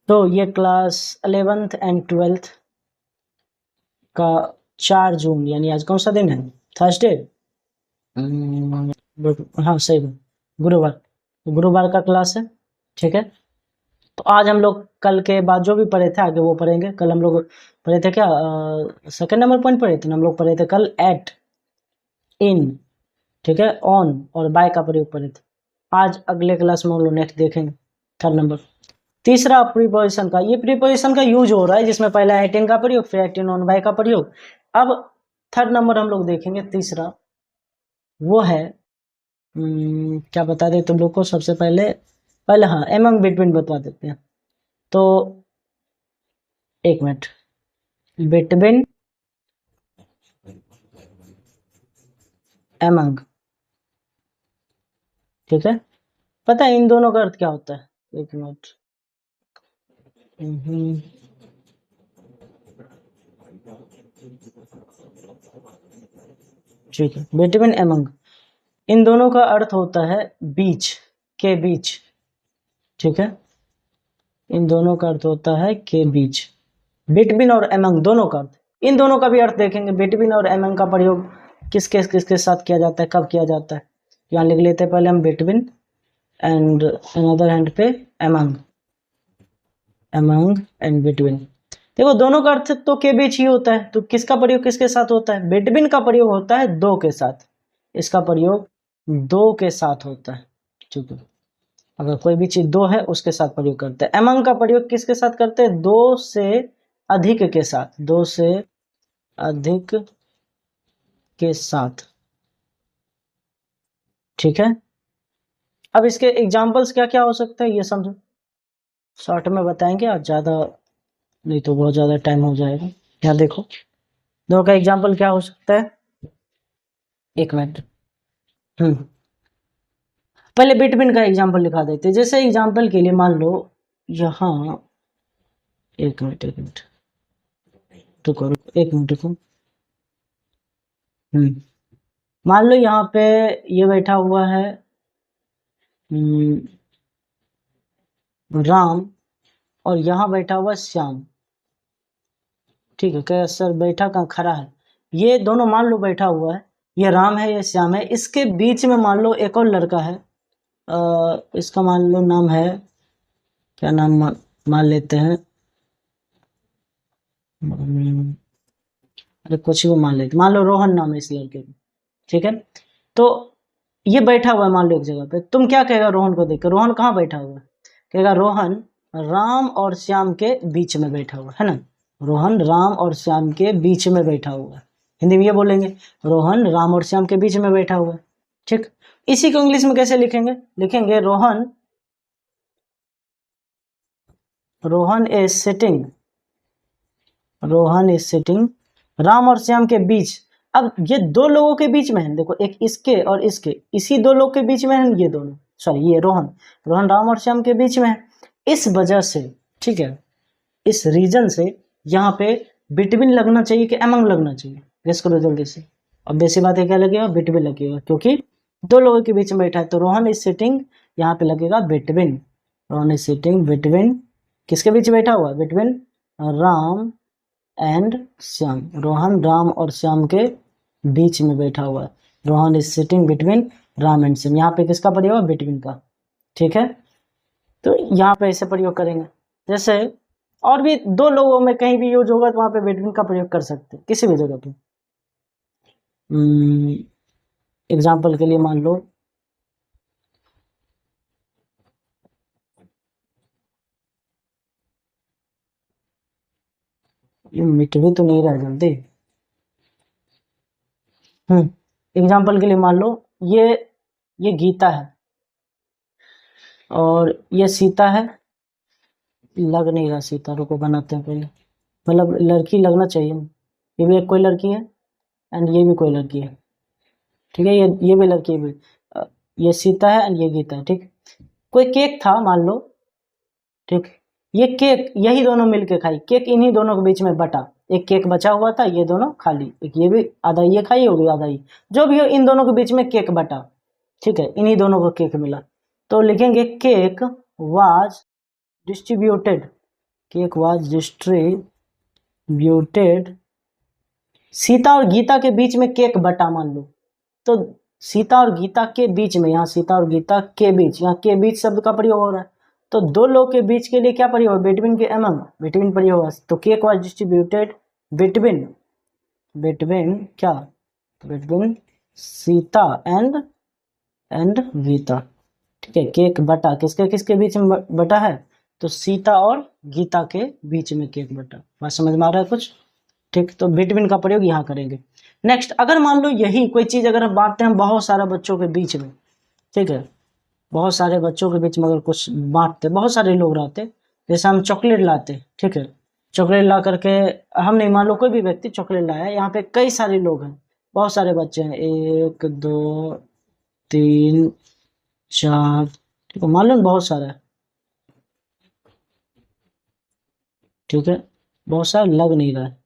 तो ये class 11th and 12th का 4 जून यानी आज कौन सा दिन है? थर्सडे। हाँ सही है, गुरुवार। गुरुवार का क्लास है, ठीक है। तो आज हम लोग कल के बाद जो भी पढ़े थे आगे वो पढ़ेंगे। कल हम लोग पढ़े थे क्या, सेकंड नंबर पॉइंट पढ़े थे, हम लोग पढ़े थे कल एट, इन, ठीक है, ऑन और बाय का प्रयोग पढ़े थे। आज अगले क्लास में हम लोग नेक्स्ट देखेंगे थर्ड नंबर। तीसरा प्रीपोजिशन का, ये प्रीपोजिशन का यूज हो रहा है जिसमें पहला एट इन का प्रयोग, फिर एट इन ऑन बाय का प्रयोग। अब थर्ड नंबर हम लोग देखेंगे तीसरा, वो है क्या बता दे तुम लोग को। सबसे पहले पहले हाँ एमंग बिटवीन बता देते हैं। तो एक मिनट, बिटवीन, एमंग, ठीक है। पता है इन दोनों का अर्थ क्या होता है? एक मिनट, ठीक है। बिटवीन, एमंग, इन दोनों का अर्थ होता है बीच, के बीच, ठीक है। इन दोनों का अर्थ होता है के बीच। बिटवीन और एमंग दोनों का अर्थ, इन दोनों का भी अर्थ देखेंगे। बिटवीन और एमंग का प्रयोग किसके साथ किया जाता है, कब किया जाता है। यहाँ लिख लेते हैं पहले हम बिटवीन एंड अनदर हैंड पे एमंग, एमंग एंड बिटवीन। देखो दोनों का अर्थ तो के बीच ही होता है, तो किसका प्रयोग किसके साथ होता है? बिटवीन का प्रयोग होता है दो के साथ, इसका प्रयोग दो के साथ होता है, ठीक है। अगर कोई भी चीज दो है उसके साथ प्रयोग करते हैं। एमंग का प्रयोग किसके साथ करते हैं? दो से अधिक के साथ, दो से अधिक के साथ, ठीक है। अब इसके एग्जांपल्स क्या क्या हो सकता है ये समझो, शॉर्ट में बताएंगे, आज ज्यादा नहीं तो बहुत ज्यादा टाइम हो जाएगा। यहाँ देखो दो का एग्जांपल क्या हो सकता है, एक मिनट। पहले बिटवीन का एग्जांपल लिखा देते। जैसे एग्जांपल के लिए मान लो यहाँ, एक मिनट रुको, एक मिनट रुको। मान लो यहाँ पे ये बैठा हुआ है राम, और यहाँ बैठा हुआ श्याम, ठीक है। क्या सर बैठा कहाँ, खड़ा है। ये दोनों मान लो बैठा हुआ है, ये राम है ये श्याम है। इसके बीच में मान लो एक और लड़का है, इसका मान लो नाम है, क्या नाम मान लेते हैं, अरे कुछ भी मान लेते, मान लो रोहन नाम है इस लड़के का, ठीक है। तो ये बैठा हुआ है मान लो एक जगह पे, तुम क्या कहेगा रोहन को देखकर? रोहन कहाँ बैठा हुआ है? कहेगा रोहन राम और श्याम के बीच में बैठा हुआ है ना। रोहन राम और श्याम के बीच में बैठा हुआ है, हिंदी में ये बोलेंगे रोहन राम और श्याम के बीच में बैठा हुआ है, ठीक। इसी को इंग्लिश में कैसे लिखेंगे? लिखेंगे Rohan is sitting, Rohan is sitting Ram और श्याम के बीच। अब ये दो लोगों के बीच में है, देखो एक इसके और इसके, इसी दो लोग के बीच में है ये दोनों, सॉरी ये रोहन, रोहन राम और श्याम के बीच में है। इस वजह से, ठीक है, इस रीजन से यहाँ पे बिटवीन लगना चाहिए कि एमंग लगना चाहिए? गेस करो जल्दी से। अब बेसिक बात है, क्या लगेगा? बिटवीन लगेगा, क्योंकि दो लोगों के बीच में बैठा है। तो रोहन इज सिटिंग, यहाँ पे लगेगा between. Rohan is sitting between, किसके बीच बैठा हुआ? बिटवीन राम एंड श्याम, रोहन राम और श्याम के बीच में बैठा हुआ है। Rohan is sitting between Ram and Shyam, यहाँ पे किसका प्रयोग है? बिटवीन का, ठीक है। तो यहाँ पे ऐसे प्रयोग करेंगे। जैसे और भी दो लोगों में कहीं भी यूज होगा तो वहां पे बिटवीन का प्रयोग कर सकते हैं किसी भी जगह पे। एग्जाम्पल के लिए मान लो ये मिट भी तो नहीं रहा जल्दी। एग्जाम्पल के लिए मान लो ये गीता है और ये सीता है। लग नहीं रहा सीता, रुको बनाते हैं पहले, मतलब लड़की लगना चाहिए। ये भी एक कोई लड़की है एंड ये भी कोई लड़की है, ठीक है। ये भी लड़की है भी, ये सीता है एंड ये गीता है, ठीक। कोई केक था मान लो, ठीक। ये केक यही दोनों मिलके खाई, केक इन्हीं दोनों के बीच में बटा। एक केक बचा हुआ था, ये दोनों खा ली, एक ये भी आधा ये खाई होगी आधा ही, जो भी हो इन दोनों के बीच में केक बटा, ठीक है। इन्हीं दोनों को केक मिला, तो लिखेंगे cake was distributed, cake was distributed, Sita और गीता के बीच में केक बटा मान लो, तो सीता और गीता के बीच में, यहाँ सीता और गीता के बीच, यहाँ के बीच शब्द का प्रयोग हो रहा है, तो दो लोग के बीच के लिए क्या प्रयोग है, बिटवीन के एमंग, बिटवीन प्रयोग है, तो cake was distributed between, between क्या, बिटवीन सीता एंड गीता, ठीक है। केक बटा किसके किसके बीच में बटा है, तो सीता और गीता के बीच में केक बटा, बात समझ में आ रहा है कुछ, ठीक। तो बिटवीन का प्रयोग यहाँ करेंगे। नेक्स्ट, अगर मान लो यही कोई चीज अगर हम बांटते हैं बहुत सारा बच्चों के बीच में, ठीक है, बहुत सारे बच्चों के बीच में अगर कुछ बांटते, बहुत सारे लोग रहते, जैसे हम चॉकलेट लाते, ठीक है, चॉकलेट ला करके हम नहीं, मान लो कोई भी व्यक्ति चॉकलेट लाया, यहाँ पे कई सारे लोग हैं, बहुत सारे बच्चे हैं, 1 2 3 4, ठीक है, मान लो बहुत सारा है, ठीक है, बहुत सारा लग नहीं रहा है,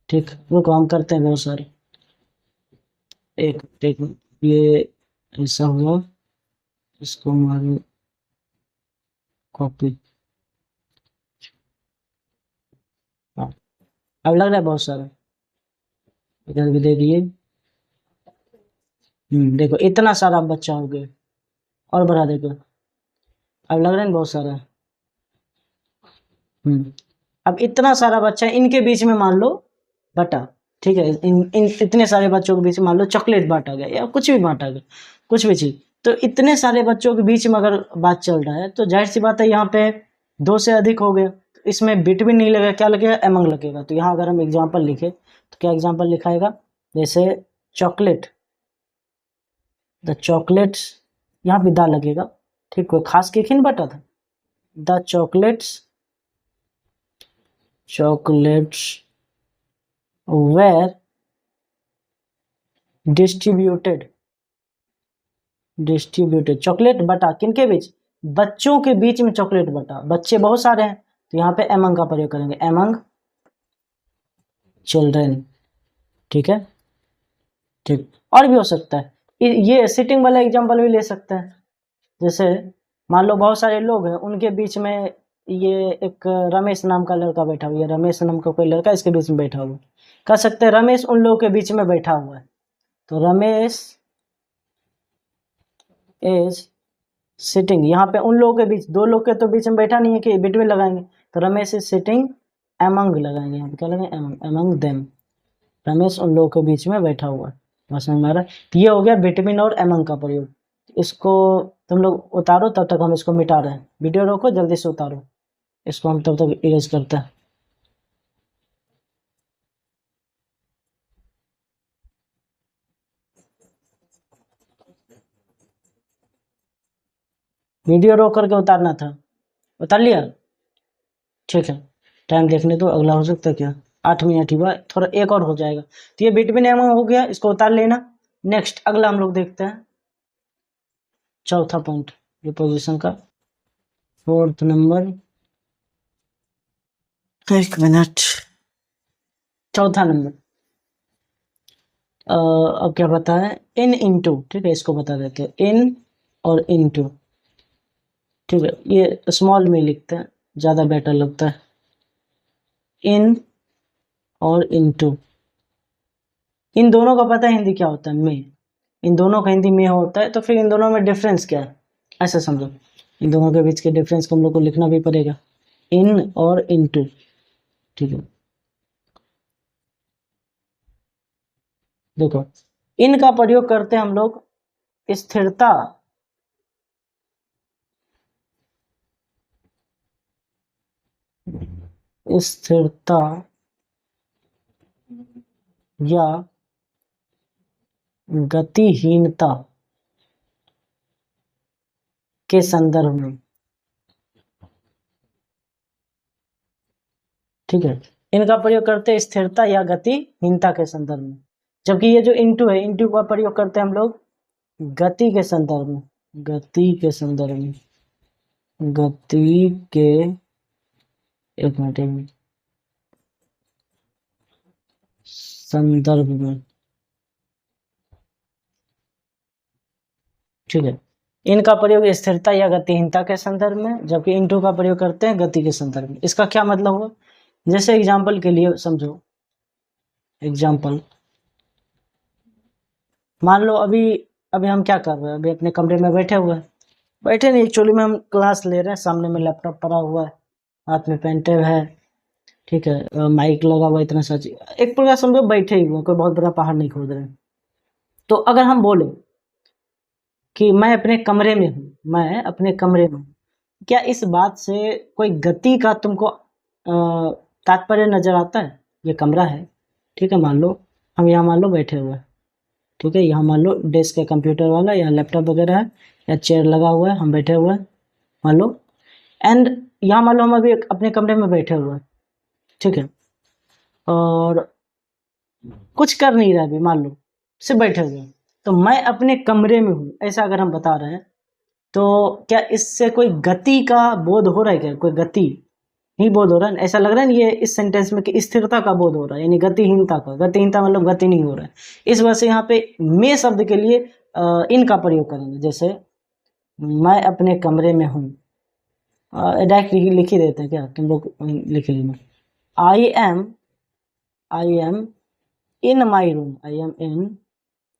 ठीक, रुको हम करते हैं बहुत सारे, एक ये ऐसा हुआ, इसको हमारे कॉपी, हाँ, अब लग रहा है बहुत सारा, इधर भी दे दिए, देखो इतना सारा बच्चा हो गया, और बढ़ा देखो, अब लग रहा है ना बहुत सारा, अब इतना सारा बच्चा इनके बीच में मान लो बटा, ठीक है, इन इतने सारे बच्चों के बीच में मान लो चॉकलेट बांटा गया या कुछ भी बांटा गया, कुछ भी चीज, तो इतने सारे बच्चों के बीच में अगर बात चल रहा है, तो जाहिर सी बात है यहाँ पे 2 से अधिक हो गया, तो इसमें बिटवीन नहीं लगेगा, क्या लगेगा, एमंग लगेगा, तो यहाँ अगर हम एग्जाम्पल लिखे तो क्या एग्जाम्पल लिखाएगा, जैसे चॉकलेट, द चॉकलेट्स, यहाँ भी दा लगेगा, ठीक, कोई खास केक ही नहीं बटा था, the chocolates were distributed, chocolate बटा किनके बीच, बच्चों के बीच में चॉकलेट बटा, बच्चे बहुत सारे हैं, तो यहाँ पे एमंग का प्रयोग करेंगे, एमंग चिल्ड्रेन, ठीक है, ठीक, और भी हो सकता है, ये सिटिंग वाला एग्जांपल भी ले सकते हैं, जैसे मान लो बहुत सारे लोग हैं, उनके बीच में ये एक रमेश नाम का लड़का बैठा हुआ है, रमेश नाम का कोई लड़का इसके बीच में बैठा हुआ है, कह सकते हैं रमेश उन लोगों के बीच में बैठा हुआ है, तो रमेश इज सिटिंग, यहाँ पे उन लोगों के बीच, दो लोग के तो बीच में बैठा नहीं है कि बिटवीन लगाएंगे, तो रमेश इज सिटिंग एमंग लगाएंगे, यहाँ पे क्या लगाएंगे, एमंग देम, रमेश उन लोगों के बीच में बैठा हुआ है, बस समझ में आ रहा है, तो ये हो गया बिटवीन और एमंग का प्रयोग, इसको तुम लोग उतारो, तब तक हम इसको मिटा रहे हैं, वीडियो रोको जल्दी से उतारो, इसको हम तब तक इरेज करते हैं। वीडियो रोक करके उतारना था, उतार लिया, ठीक है, टाइम देखने दो, अगला हो सकता है क्या, 8 मिनट ही हुआ, थोड़ा एक और हो जाएगा, तो ये बिटवीन एमंग हो गया, इसको उतार लेना। नेक्स्ट अगला हम लोग देखते हैं, चौथा पॉइंट रिपोजिशन का, 4th नंबर, 1 मिनट, चौथा नंबर, अब क्या पता है, इन इंटू, ठीक है, इसको बता देते हैं, इन और इंटू, ठीक है, ये स्मॉल में लिखते हैं, ज़्यादा बेटर लगता है, इन और इंटू, इन दोनों का पता है हिंदी क्या होता है, में, इन दोनों का हिंदी में होता है, तो फिर इन दोनों में डिफरेंस क्या है, ऐसा समझो, इन दोनों के बीच के डिफरेंस को हम लोग को लिखना भी पड़ेगा, इन और इंटू, ठीक है, देखो इन का प्रयोग करते हैं हम लोग स्थिरता, स्थिरता या गतिहीनता के संदर्भ में, ठीक है, इनका प्रयोग करते हैं स्थिरता या गतिहीनता के संदर्भ में, जबकि ये जो इंटू है, इंटू का प्रयोग करते हैं हम लोग गति के संदर्भ में, गति के संदर्भ में, गति के, एक मिनट संदर्भ में, ठीक है, इनका प्रयोग स्थिरता या गतिहीनता के संदर्भ में, जबकि इनटू का प्रयोग करते हैं गति के संदर्भ में। इसका क्या मतलब हुआ, जैसे एग्जाम्पल के लिए समझो, एग्जाम्पल मान लो अभी अभी हम क्या कर रहे हैं, अभी अपने कमरे में बैठे हुए हैं, बैठे नहीं एक्चुअली में हम क्लास ले रहे हैं, सामने में लैपटॉप पड़ा हुआ है, हाथ में पेन टेब है, ठीक है, माइक लगा हुआ है, इतना सा चीज, एक प्रकार समझो बैठे ही हुए, कोई बहुत बड़ा पहाड़ नहीं खोद रहे। तो अगर हम बोले कि मैं अपने कमरे में हूँ, मैं अपने कमरे में हूँ, क्या इस बात से कोई गति का तुमको तात्पर्य नजर आता है? ये कमरा है, ठीक है, मान लो हम यहाँ मान लो बैठे हुए हैं, ठीक है, यहाँ मान लो डेस्क है कंप्यूटर वाला या लैपटॉप वगैरह है या चेयर लगा हुआ है, हम बैठे हुए हैं मान लो, एंड यहाँ मान लो हम अभी अपने कमरे में बैठे हुए हैं, ठीक है, और कुछ कर नहीं रहे अभी, मान लो सिर्फ बैठे हुए हैं, तो मैं अपने कमरे में हूँ, ऐसा अगर हम बता रहे हैं, तो क्या इससे कोई गति का बोध हो रहा है? क्या कोई गति नहीं बोध हो रहा है? ऐसा लग रहा है ना ये इस सेंटेंस में कि स्थिरता का बोध हो रहा है, यानी गतिहीनता का, गतिहीनता मतलब गति नहीं हो रहा है। इस वजह से यहाँ पे मैं शब्द के लिए इन का प्रयोग करेंगे, जैसे मैं अपने कमरे में हूँ, डायरेक्ट लिख ही देते हैं, क्या तुम लोग लिख लेना, I am in my room, I am in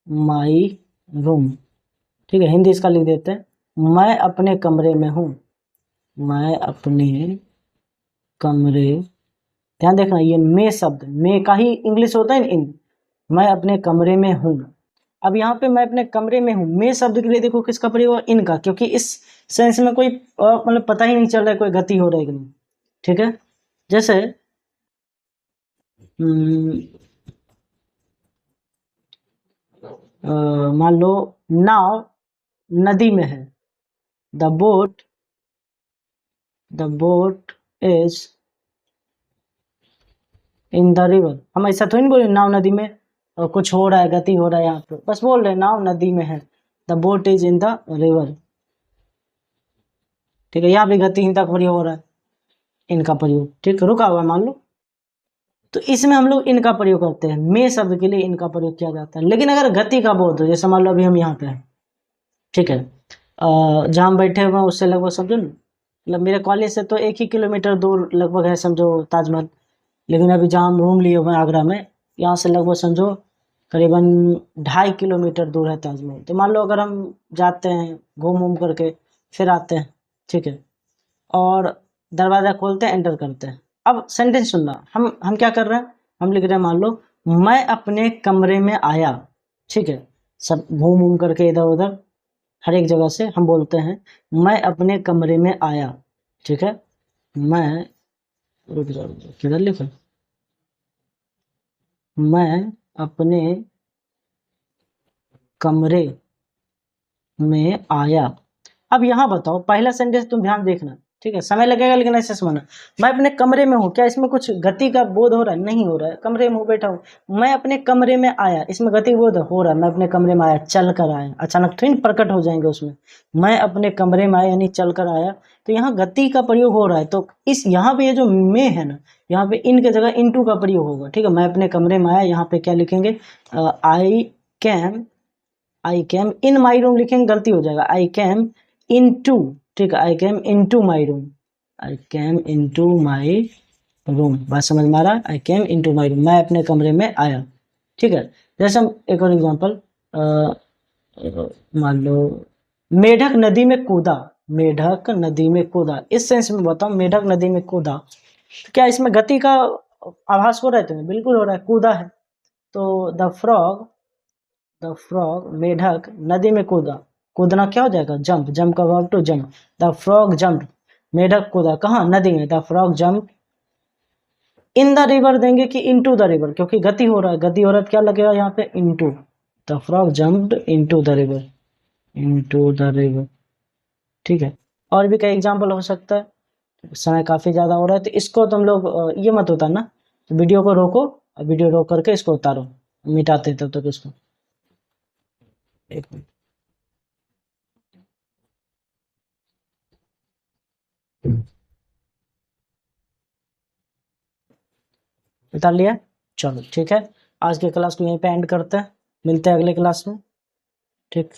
my room, ठीक है, हिंदी इसका लिख देते हैं, मैं अपने कमरे में हूँ, मैं अपने कमरे, ध्यान देखना ये मैं शब्द, मैं का ही इंग्लिश होता है ना इन, मैं अपने कमरे में हूँ। अब यहाँ पे मैं अपने कमरे में हूँ, मैं शब्द के लिए देखो किसका प्रयोग है, इनका, क्योंकि इस सेंस में कोई मतलब पता ही नहीं चल रहा है कोई गति हो रहा है कि नहीं, ठीक है। जैसे मान लो नाव नदी में है, the boat is in the river, हम ऐसा थोड़ी नहीं बोले नाव नदी में कुछ हो रहा है, गति हो रहा है, यहाँ पे बस बोल रहे नाव नदी में है, the boat is in the river, ठीक है, यहाँ भी गतिहीनता का प्रयोग हो रहा है, इनका प्रयोग, ठीक है, रुका हुआ मान लो, तो इसमें हम लोग इनका प्रयोग करते हैं, मैं शब्द के लिए इनका प्रयोग किया जाता है। लेकिन अगर गति का बोध हो, जैसे मान लो अभी हम यहाँ पे हैं, ठीक है, जहाँ हम बैठे हुए हैं उससे लगभग समझो ना, मतलब मेरे कॉलेज से तो 1 ही किलोमीटर दूर लगभग है समझो ताजमहल, लेकिन अभी जहाँ हम रूम लिए हुए हैं आगरा में, यहाँ से लगभग समझो करीबन 2.5 किलोमीटर दूर है ताजमहल। तो मान लो अगर हम जाते हैं घूम घूम करके फिर आते हैं, ठीक है, और दरवाज़ा खोलते हैं, एंटर करते हैं, अब सेंटेंस सुनना, हम क्या कर रहे हैं, हम लिख रहे हैं मान लो मैं अपने कमरे में आया, ठीक है, सब घूम घूम करके इधर उधर हर एक जगह से हम बोलते हैं मैं अपने कमरे में आया, ठीक है, मैं, रुक जाओ किधर लिखा, मैं अपने कमरे में आया। अब यहाँ बताओ पहला सेंटेंस तुम ध्यान देखना, ठीक है, समय लगेगा लेकिन ऐसे समझना, मैं अपने कमरे में हूँ, क्या इसमें कुछ गति का बोध हो रहा है? नहीं हो रहा है, कमरे में बैठा हूँ, मैं अपने कमरे में आया, इसमें गति बोध हो रहा है, मैं अपने कमरे में आया, चल कर आया, अचानक थोड़ी प्रकट हो जाएंगे उसमें, मैं अपने कमरे में आया यानी चल कर आया, तो यहाँ गति का प्रयोग हो रहा है, तो इस यहाँ पे ये जो मैं है ना, यहाँ पे इन के जगह इनटू का प्रयोग होगा, ठीक है, मैं अपने कमरे में आया, यहाँ पे क्या लिखेंगे, आई कैम इन माई रूम लिखेंगे गलती हो जाएगा, आई कैम इन टू, ठीक है, I came into my room, I came into my room, बात समझ में आ रहा है, I came into my room, मैं अपने कमरे में आया, ठीक है। जैसे हम एक और एग्जाम्पल मान लो मेढक नदी में कूदा, मेढक नदी में कूदा, इस सेंस में बताओ मेढक नदी में कूदा, तो क्या इसमें गति का आभास हो रहा है तुम्हें? बिल्कुल हो रहा है, कूदा है, तो द फ्रॉग मेढक नदी में कूदा, कूदना क्या हो जाएगा, जंप, जंप का verb to jump, the frog jump, मेढक कूदा कहाँ, नदी में, the frog jump in the river देंगे कि इनटू द रिवर, क्योंकि गति हो रहा है, गति हो रहा है, क्या लगेगा यहाँ पे, into, the frog jumped into the river, into the river, ठीक है। और भी कई एग्जाम्पल हो सकता है, समय काफी ज्यादा हो रहा है, तो इसको तुम लोग ये मत उतारना, तो वीडियो को रोको, वीडियो रोक करके इसको उतारो, मिटाते तब तक इसको, एक मिनट, उतार लिया, चलो ठीक है, आज के क्लास को यहीं पे एंड करते हैं, मिलते हैं अगले क्लास में, ठीक।